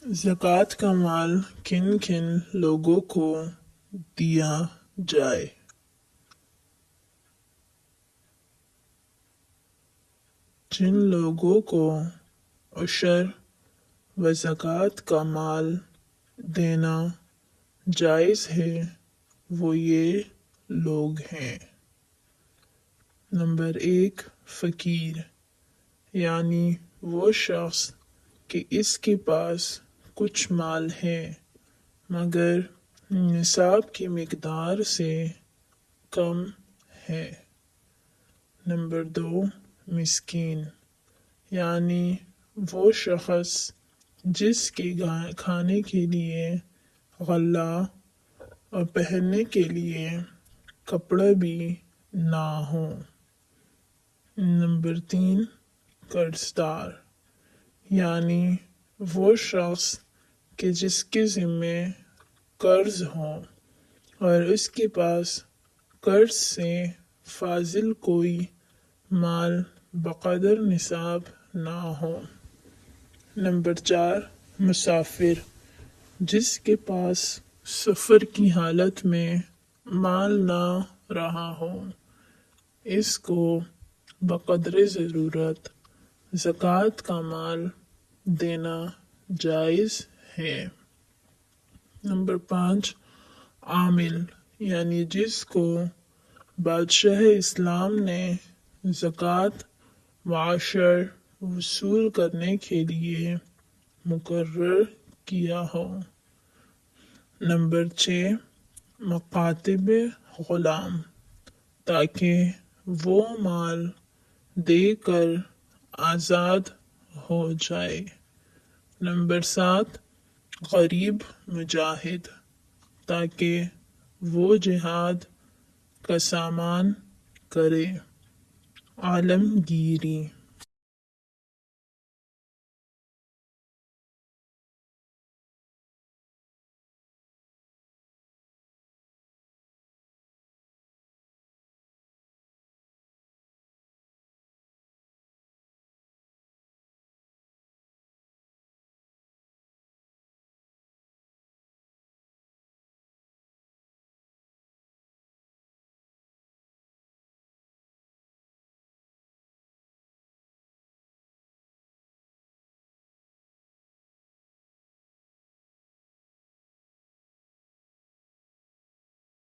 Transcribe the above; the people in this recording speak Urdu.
زکوٰۃ کا مال کن کن لوگوں کو دیا جائے؟ جن لوگوں کو عشر و زکوٰۃ کا مال دینا جائز ہے وہ یہ لوگ ہیں۔ نمبر 1، فقیر، یعنی وہ شخص کہ اس کے پاس کچھ مال ہے مگر نصاب کی مقدار سے کم ہے۔ نمبر 2، مسکین، یعنی وہ شخص جس کے کھانے کے لیے غلہ اور پہننے کے لیے کپڑا بھی نہ ہو۔ نمبر 3، قرض دار، یعنی وہ شخص کہ جس کے ذمے قرض ہو اور اس کے پاس قرض سے فاضل کوئی مال بقدر نصاب نہ ہو۔ نمبر 4، مسافر، جس کے پاس سفر کی حالت میں مال نہ رہا ہو، اس کو بقدر ضرورت زکوٰۃ کا مال دینا جائز ہے۔ نمبر 5، عامل، یعنی جس کو بادشاہ اسلام نے زکوٰۃ معاشر وصول کرنے کے لیے مقرر کیا ہو۔ نمبر 6، مکاتب غلام، تاکہ وہ مال دے کر آزاد ہو جائے۔ نمبر 7، غریب مجاہد، تاکہ وہ جہاد کا سامان کرے۔ عالمگیری،